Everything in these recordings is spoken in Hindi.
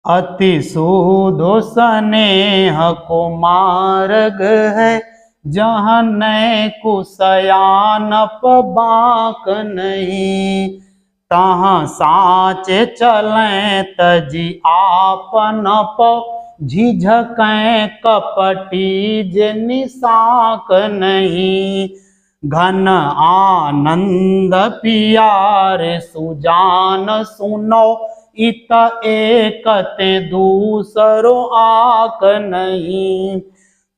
अति सूधो स्नेह को मार्ग है, जहाँ नय कुशयानप बाक नहीं। तहाँ साचे चलें तजी आपन पौ, झिझकें कपटी जे निसाक नहीं। घन आनंद पियारे सुजान सुनो, इत एकते दूसरो आक नहीं।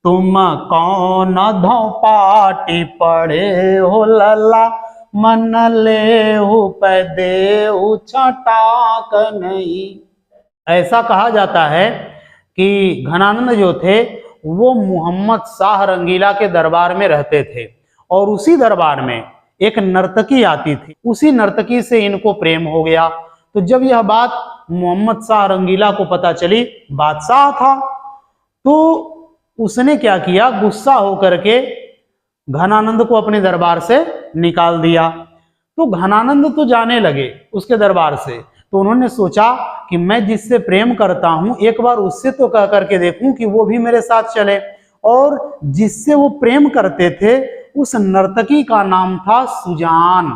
तुम कौन धौ पाटी पढ़े हो लला, मन ले हो पैदे छटाक नहीं। ऐसा कहा जाता है कि घनानंद जो थे वो मोहम्मद शाह रंगीला के दरबार में रहते थे, और उसी दरबार में एक नर्तकी आती थी। उसी नर्तकी से इनको प्रेम हो गया। तो जब यह बात मोहम्मद शाह रंगीला को पता चली, बादशाह था, तो उसने क्या किया, गुस्सा होकर के घनानंद को अपने दरबार से निकाल दिया। तो घनानंद तो जाने लगे उसके दरबार से। तो उन्होंने सोचा कि मैं जिससे प्रेम करता हूं, एक बार उससे तो कह करके देखूं कि वो भी मेरे साथ चले। और जिससे वो प्रेम करते थे उस नर्तकी का नाम था सुजान।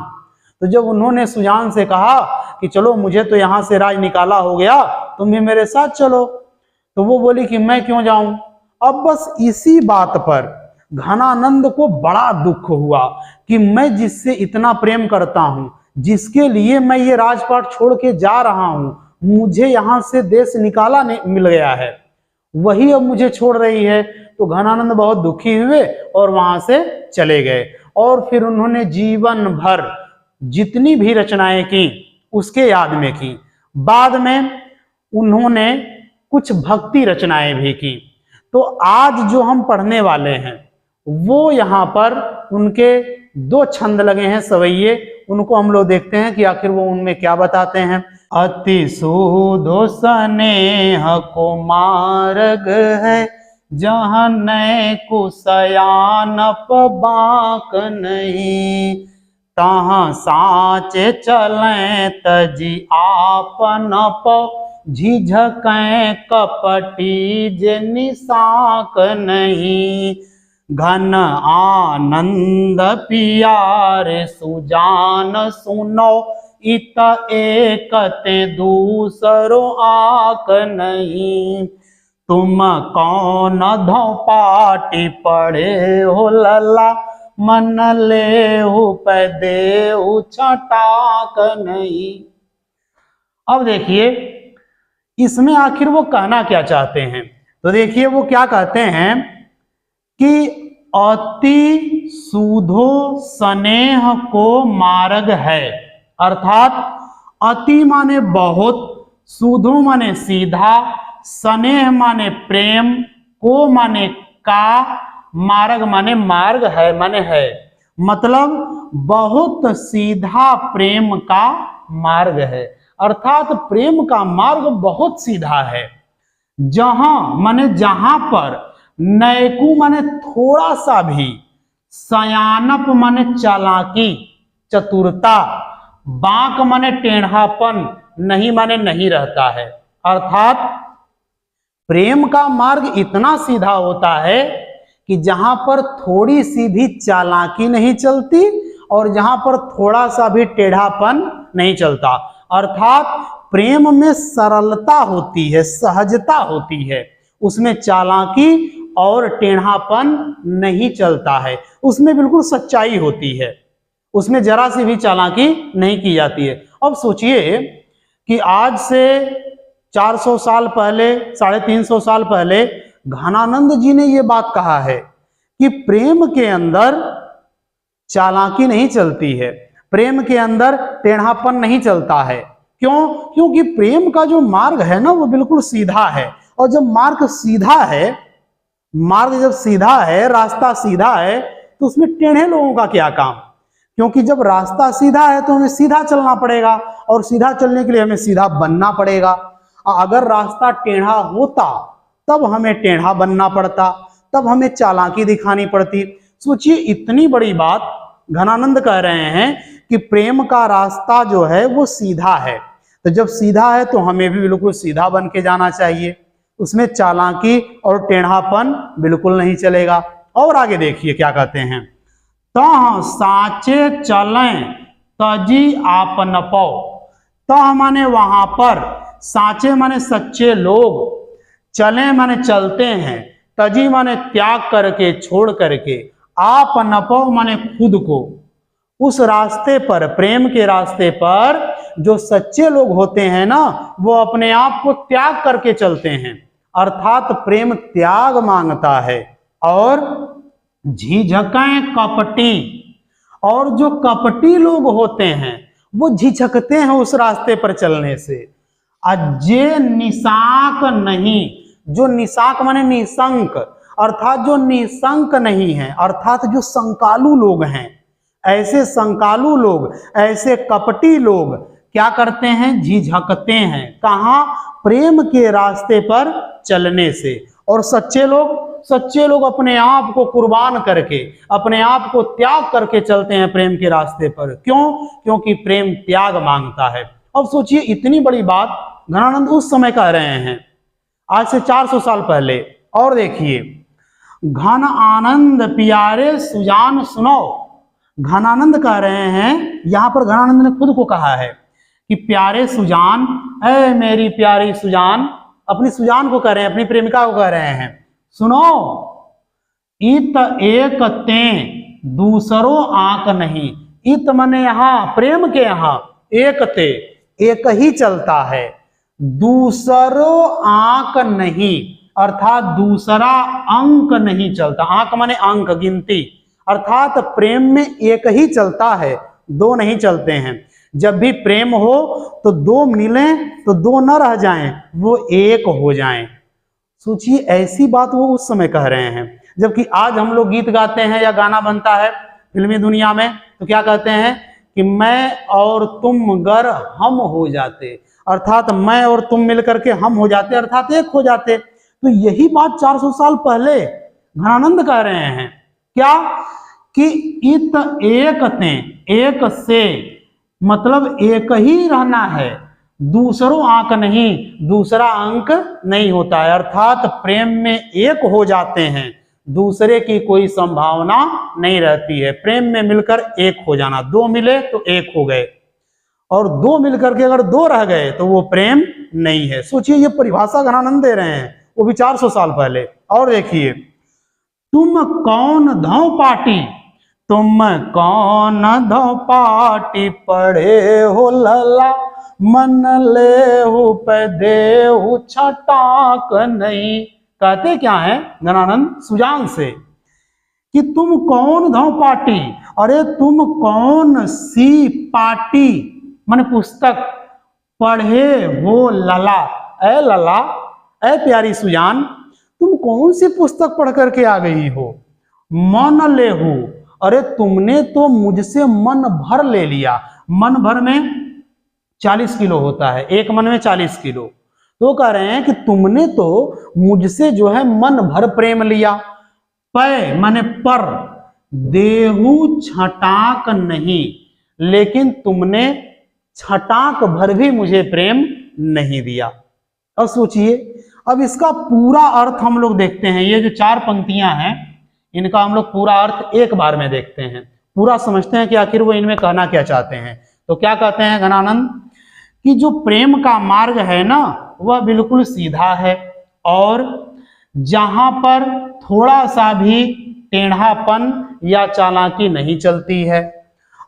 तो जब उन्होंने सुजान से कहा कि चलो, मुझे तो यहां से राज निकाला हो गया, तुम भी मेरे साथ चलो, तो वो बोली कि मैं क्यों जाऊं। अब बस इसी बात पर घनानंद को बड़ा दुख हुआ कि मैं जिससे इतना प्रेम करता हूं, जिसके लिए मैं ये राजपाट छोड़ के जा रहा हूं, मुझे यहां से देश निकाला मिल गया है, वही अब मुझे छोड़ रही है। तो घनानंद बहुत दुखी हुए और वहां से चले गए। और फिर उन्होंने जीवन भर जितनी भी रचनाएं की उसके याद में की। बाद में उन्होंने कुछ भक्ति रचनाएं भी की। तो आज जो हम पढ़ने वाले हैं वो यहाँ पर उनके 2 छंद लगे हैं सवैये, उनको हम लोग देखते हैं कि आखिर वो उनमें क्या बताते हैं। अति सूधो स्नेह को मार्ग है, जहाँ नय कुशयानप बाक नहीं। तहाँ साचे चलें तजी आपन पौ, झिझकें कपटी जे निसाक नहीं। घन आनंद पियारे सुजान सुनो, इत एकते दूसरो आक नहीं। तुम कौन धौ पाटी पढ़े हो लला, मन ले हो पैदे छटाक नहीं। अब देखिए इसमें आखिर वो कहना क्या चाहते हैं। तो देखिए वो क्या कहते हैं कि अति सूधो स्नेह को मार्ग है, अर्थात अति माने बहुत, सूधो माने सीधा, स्नेह माने प्रेम, को माने का, मार्ग माने मार्ग है माने है, मतलब बहुत सीधा प्रेम का मार्ग है। अर्थात प्रेम का मार्ग बहुत सीधा है। जहां माने जहां पर, नैकु माने थोड़ा सा भी, सयानप माने चालाकी चतुरता, बाक माने टेढ़ापन, नहीं माने नहीं रहता है। अर्थात प्रेम का मार्ग इतना सीधा होता है कि जहां पर थोड़ी सी भी चालाकी नहीं चलती और जहां पर थोड़ा सा भी टेढ़ापन नहीं चलता। अर्थात प्रेम में सरलता होती है, सहजता होती है, उसमें चालाकी और टेढ़ापन नहीं चलता है, उसमें बिल्कुल सच्चाई होती है, उसमें जरा सी भी चालाकी नहीं की जाती है। अब सोचिए कि आज से 400 साल पहले, 350 साल पहले घनानंद जी ने यह बात कहा है कि प्रेम के अंदर चालाकी नहीं चलती है, प्रेम के अंदर टेढ़ापन नहीं चलता है। क्यों? क्योंकि प्रेम का जो मार्ग है ना वो बिल्कुल सीधा है। और जब मार्ग सीधा है, मार्ग जब सीधा है, रास्ता सीधा है, तो उसमें टेढ़े लोगों का क्या काम? क्योंकि जब रास्ता सीधा है तो हमें सीधा चलना पड़ेगा, और सीधा चलने के लिए हमें सीधा बनना पड़ेगा। अगर रास्ता टेढ़ा होता तब हमें टेढ़ा बनना पड़ता, तब हमें चालाकी दिखानी पड़ती। सोचिए इतनी बड़ी बात घनानंद कह रहे हैं कि प्रेम का रास्ता जो है वो सीधा है। तो जब सीधा है तो हमें भी बिल्कुल सीधा बन के जाना चाहिए, उसमें चालाकी और टेढ़ापन बिल्कुल नहीं चलेगा। और आगे देखिए क्या कहते हैं, तह साचे चलें तजी आपन पौ। तह माने वहां पर, साचे माने सच्चे लोग, चले माने चलते हैं, तजी माने त्याग करके, छोड़ करके, आप नपो माने खुद को, उस रास्ते पर, प्रेम के रास्ते पर जो सच्चे लोग होते हैं ना, वो अपने आप को त्याग करके चलते हैं, अर्थात प्रेम त्याग मांगता है। और झिझकें कपटी, और जो कपटी लोग होते हैं वो झिझकते हैं उस रास्ते पर चलने से। अजे निशाक नहीं, जो निशाक माने निशंक, अर्थात जो निशंक नहीं है, अर्थात जो संकालू लोग हैं, ऐसे संकालू लोग, ऐसे कपटी लोग क्या करते हैं, झिझकते हैं। कहाँ, प्रेम के रास्ते पर चलने से। और सच्चे लोग अपने आप को कुर्बान करके, अपने आप को त्याग करके चलते हैं प्रेम के रास्ते पर। क्यों? क्योंकि प्रेम त्याग मांगता है। अब सोचिए, इतनी बड़ी बात घनानंद उस समय कह रहे हैं, आज से 400 साल पहले। और देखिए, घन आनंद प्यारे सुजान सुनो। घनानंद कह रहे हैं, यहां पर घनानंद ने खुद को कहा है कि प्यारे सुजान, ऐ मेरी प्यारी सुजान, अपनी सुजान को कह रहे हैं, अपनी प्रेमिका को कह रहे हैं, सुनो, इत एक ते दूसरो आंक नहीं। इत माने यहां प्रेम के, यहां एक ते, एक ही चलता है, दूसरो आंक नहीं, अर्थात दूसरा अंक नहीं चलता। आंक माने अंक, गिनती, अर्थात प्रेम में एक ही चलता है, दो नहीं चलते हैं। जब भी प्रेम हो तो दो मिलें तो दो न रह जाएं, वो एक हो जाएं। सोचिए, ऐसी बात वो उस समय कह रहे हैं। जबकि आज हम लोग गीत गाते हैं या गाना बनता है फिल्मी दुनिया में, तो क्या कहते हैं कि मैं और तुम गर हम हो जाते, अर्थात मैं और तुम मिलकर के हम हो जाते, अर्थात एक हो जाते। तो यही बात 400 साल पहले घनानंद कह रहे हैं, क्या कि इत एक ते, एक से मतलब एक ही रहना है, दूसरों आंक नहीं, दूसरा अंक नहीं होता है, अर्थात प्रेम में एक हो जाते हैं, दूसरे की कोई संभावना नहीं रहती है। प्रेम में मिलकर एक हो जाना, दो मिले तो एक हो गए, और दो मिलकर के अगर दो रह गए तो वो प्रेम नहीं है। सोचिए, ये परिभाषा घनानंद दे रहे हैं, वो भी 400 साल पहले। और देखिए, तुम कौन धौ पाटी, तुम कौन धौ पाटी पढ़े हो लला, मन ले हो पे दे हो छटाक नहीं। कहते क्या है घनानंद सुजान से कि तुम कौन धौ पाटी, अरे तुम कौन सी पाटी माने पुस्तक, पढ़े हो लला, ऐ लला, ऐ प्यारी सुजान, तुम कौन सी पुस्तक पढ़ करके आ गई हो। मन ले हो, अरे तुमने तो मुझसे मन भर ले लिया। मन भर में 40 किलो होता है, एक मन में 40 किलो। तो कह रहे हैं कि तुमने तो मुझसे जो है मन भर प्रेम लिया। पै माने पर, देहु छटाक नहीं, लेकिन तुमने छटाक भर भी मुझे प्रेम नहीं दिया। अब सोचिए, अब इसका पूरा अर्थ हम लोग देखते हैं। ये जो 4 पंक्तियां हैं, इनका हम लोग पूरा अर्थ एक बार में देखते हैं, पूरा समझते हैं कि आखिर वो इनमें कहना क्या चाहते हैं। तो क्या कहते हैं घनानंद कि जो प्रेम का मार्ग है ना, वह बिल्कुल सीधा है, और जहां पर थोड़ा सा भी टेढ़ापन या चालाकी नहीं चलती है,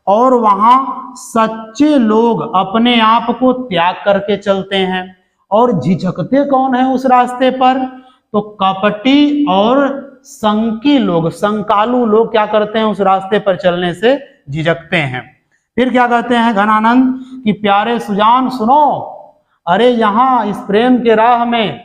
और वहां सच्चे लोग अपने आप को त्याग करके चलते हैं। और झिझकते कौन है उस रास्ते पर, तो कपटी और संकी लोग, संकालू लोग क्या करते हैं, उस रास्ते पर चलने से झिझकते हैं। फिर क्या कहते हैं घनानंद कि प्यारे सुजान सुनो, अरे यहाँ इस प्रेम के राह में,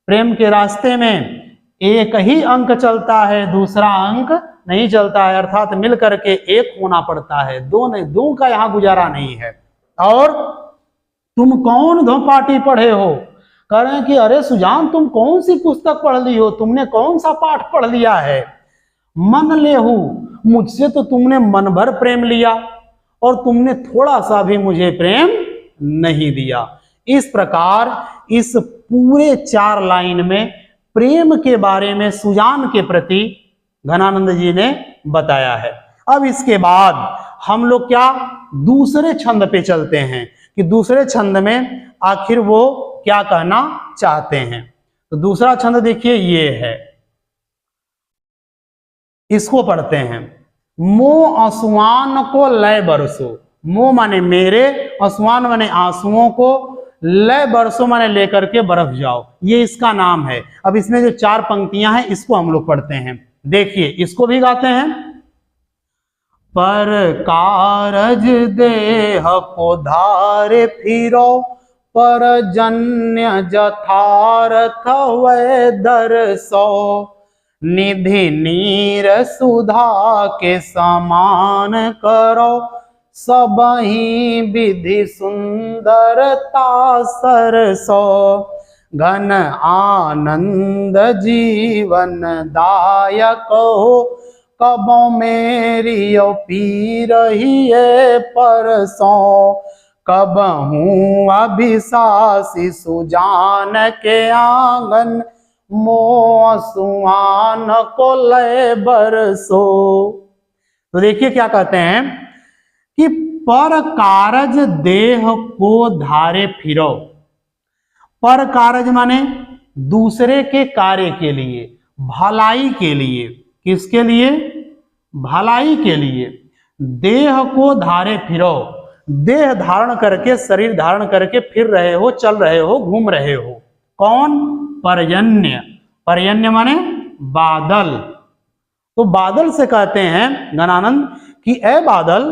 प्रेम के रास्ते में एक ही अंक चलता है, दूसरा अंक नहीं चलता है, अर्थात मिल करके एक होना पड़ता है, दो नहीं, दो का यहाँ गुजारा नहीं है। और तुम कौन धो पाटी पढ़े हो, कह रहे हैं कि अरे सुजान, तुम कौन सी पुस्तक पढ़ ली हो, तुमने कौन सा पाठ पढ़ लिया है। मन ले हूं, मुझसे तो तुमने मन भर प्रेम लिया, और तुमने थोड़ा सा भी मुझे प्रेम नहीं दिया। इस प्रकार इस पूरे 4 लाइन में प्रेम के बारे में सुजान के प्रति घनानंद जी ने बताया है। अब इसके बाद हम लोग क्या दूसरे छंद पे चलते हैं कि दूसरे छंद में आखिर वो क्या कहना चाहते हैं। तो दूसरा छंद देखिए ये है, इसको पढ़ते हैं। मो आसुआन को लय बरसो, मो माने मेरे, आसुआन माने आंसुओं को, लय बरसों माने लेकर के बरस जाओ, ये इसका नाम है। अब इसमें जो 4 पंक्तियां हैं इसको हम लोग पढ़ते हैं। देखिए इसको भी गाते हैं। पर कारज देह को धारे फिरो, पर जन्य जथारथ वै दरसो, निधि नीर सुधा के समान करो, सबहि विधि सुंदरता सरसो, घन आनंद जीवन दायक हो, कबो मेरी पी रही है परसों, कब हूँ अभिसासी सुजान के आंगन, मो सुहान को लय बरसो। तो देखिए क्या कहते हैं कि पर कारज देह को धारे फिरो। पर कारज माने दूसरे के कार्य के लिए, भलाई के लिए। किसके लिए? भलाई के लिए। देह को धारे फिरो, देह धारण करके, शरीर धारण करके फिर रहे हो, चल रहे हो, घूम रहे हो। कौन? पर्जन्य। पर्जन्य माने बादल। तो बादल से कहते हैं घनानंद कि ए बादल,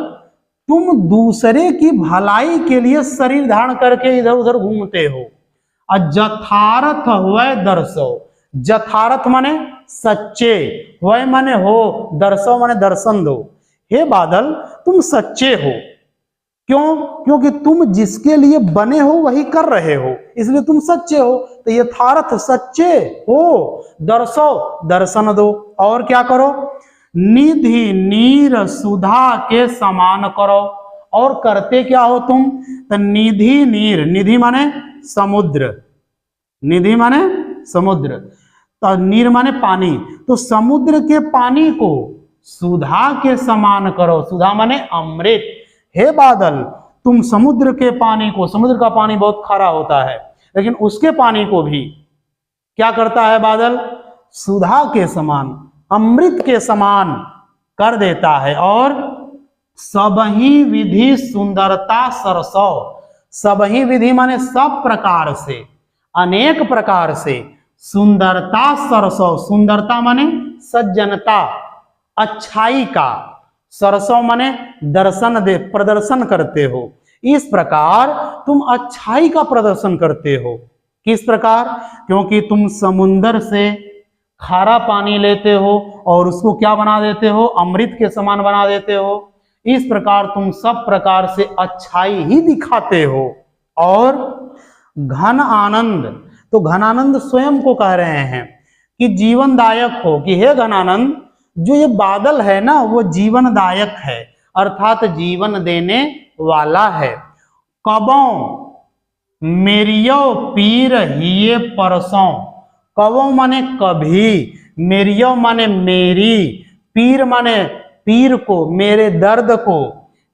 तुम दूसरे की भलाई के लिए शरीर धारण करके इधर उधर घूमते हो। जथारथ हुए दर्शो, जथारथ माने सच्चे, हुए माने हो, दर्शो माने दर्शन दो। हे बादल तुम सच्चे हो। क्यों? क्योंकि तुम जिसके लिए बने हो वही कर रहे हो, इसलिए तुम सच्चे हो। तो यथार्थ सच्चे हो, दर्शो दर्शन दो, और क्या करो? निधि नीर सुधा के समान करो। और करते क्या हो तुम? तो निधि नीर, निधि माने समुद्र, निधि माने समुद्र, तो नीर माने पानी, तो समुद्र के पानी को सुधा के समान करो। सुधा माने अमृत। हे बादल तुम समुद्र के पानी को, समुद्र का पानी बहुत खारा होता है, लेकिन उसके पानी को भी क्या करता है बादल? सुधा के समान, अमृत के समान कर देता है। और सबही विधि सुंदरता सरसो, सबही विधि माने सब प्रकार से, अनेक प्रकार से, सुंदरता सरसो, सुंदरता माने सज्जनता, अच्छाई का, सरसों माने दर्शन दे, प्रदर्शन करते हो। इस प्रकार तुम अच्छाई का प्रदर्शन करते हो। किस प्रकार? क्योंकि तुम समुंदर से खारा पानी लेते हो और उसको क्या बना देते हो? अमृत के समान बना देते हो। इस प्रकार तुम सब प्रकार से अच्छाई ही दिखाते हो। और घन आनंद, तो घनानंद स्वयं को कह रहे हैं कि जीवनदायक हो, कि हे घनानंद जो ये बादल है ना वो जीवनदायक है, अर्थात जीवन देने वाला है। कबों मेरियो पीर हिये परसों, कबों माने कभी, मेरियो माने मेरी, पीर माने पीर को, मेरे दर्द को,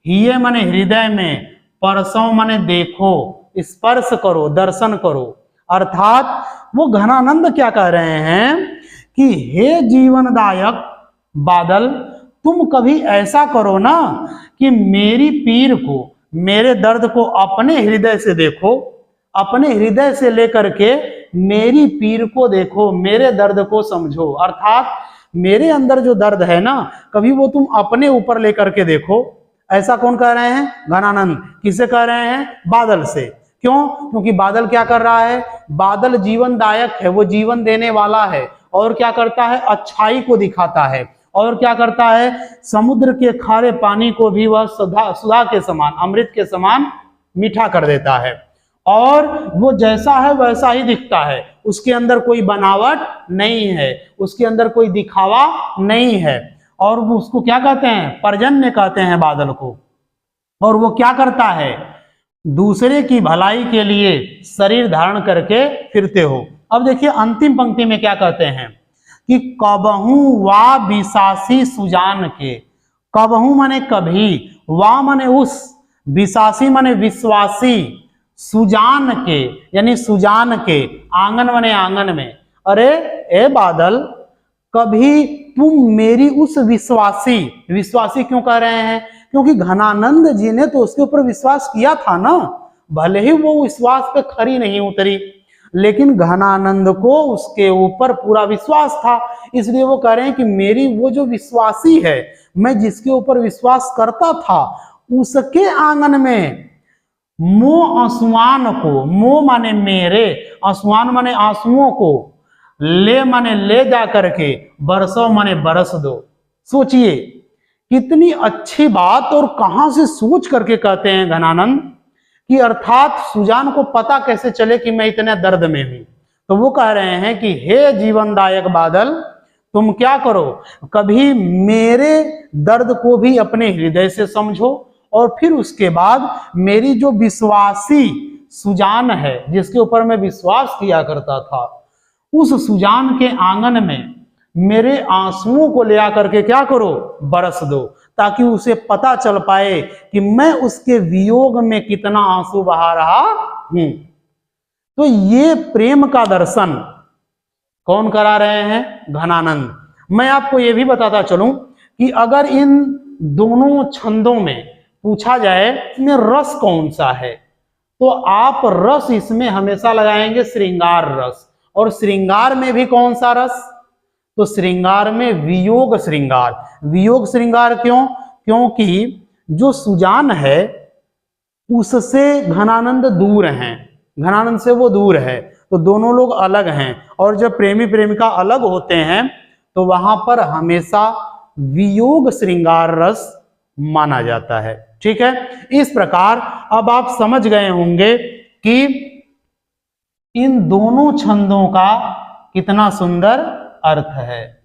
हिये माने हृदय में, परसों माने देखो, स्पर्श करो, दर्शन करो। अर्थात वो घनानंद क्या कह रहे हैं कि हे जीवनदायक बादल, तुम कभी ऐसा करो ना कि मेरी पीर को, मेरे दर्द को अपने हृदय से देखो, अपने हृदय से लेकर के मेरी पीर को देखो, मेरे दर्द को समझो। अर्थात मेरे अंदर जो दर्द है ना, कभी वो तुम अपने ऊपर लेकर के देखो। ऐसा कौन कह रहे हैं? घनानंद। किसे कह रहे हैं? बादल से। क्यों? क्योंकि बादल क्या कर रहा है? बादल जीवनदायक है, वो जीवन देने वाला है। और क्या करता है? अच्छाई को दिखाता है। और क्या करता है? समुद्र के खारे पानी को भी वह सुधा के समान, अमृत के समान मीठा कर देता है। और वो जैसा है वैसा ही दिखता है, उसके अंदर कोई बनावट नहीं है, उसके अंदर कोई दिखावा नहीं है। और वो उसको क्या कहते हैं? पर्जन्य कहते हैं बादल को। और वो क्या करता है? दूसरे की भलाई के लिए शरीर धारण करके फिरते हो। अब देखिए अंतिम पंक्ति में क्या कहते हैं कि कबहू वा विशासी सुजान के। कबहू माने कभी, वा माने उस, विशासी माने विश्वासी, सुजान के यानी सुजान के, आंगन माने आंगन में। अरे ए बादल, कभी तुम मेरी उस विश्वासी, विश्वासी क्यों कह रहे हैं? क्योंकि घनानंद जी ने तो उसके ऊपर विश्वास किया था ना, भले ही वो विश्वास पे खरी नहीं उतरी, लेकिन घनानंद को उसके ऊपर पूरा विश्वास था, इसलिए वो कह रहे हैं कि मेरी वो जो विश्वासी है, मैं जिसके ऊपर विश्वास करता था, उसके आंगन में मो आंसुआन को, मो माने मेरे, आंसुआन माने आंसुओं को, ले माने ले जा करके, बरसो माने बरस दो। सोचिए कितनी अच्छी बात, और कहां से सोच करके कहते हैं घनानंद कि अर्थात सुजान को पता कैसे चले कि मैं इतने दर्द में हूं। तो वो कह रहे हैं कि हे जीवनदायक बादल, तुम क्या करो, कभी मेरे दर्द को भी अपने हृदय से समझो, और फिर उसके बाद मेरी जो विश्वासी सुजान है, जिसके ऊपर मैं विश्वास किया करता था, उस सुजान के आंगन में मेरे आंसुओं को ले आकर के क्या करो, बरस दो, ताकि उसे पता चल पाए कि मैं उसके वियोग में कितना आंसू बहा रहा हूं। तो ये प्रेम का दर्शन कौन करा रहे हैं? घनानंद। मैं आपको यह भी बताता चलूं कि अगर इन दोनों छंदों में पूछा जाए इसमें रस कौन सा है, तो आप रस इसमें हमेशा लगाएंगे श्रृंगार रस। और श्रृंगार में भी कौन सा रस? तो श्रृंगार में वियोग श्रृंगार। वियोग श्रृंगार क्यों? क्योंकि जो सुजान है उससे घनानंद दूर हैं, घनानंद से वो दूर है, तो दोनों लोग अलग हैं। और जब प्रेमी प्रेमिका अलग होते हैं तो वहां पर हमेशा वियोग श्रृंगार रस माना जाता है। ठीक है, इस प्रकार अब आप समझ गए होंगे कि इन दोनों छंदों का कितना सुंदर अर्थ है।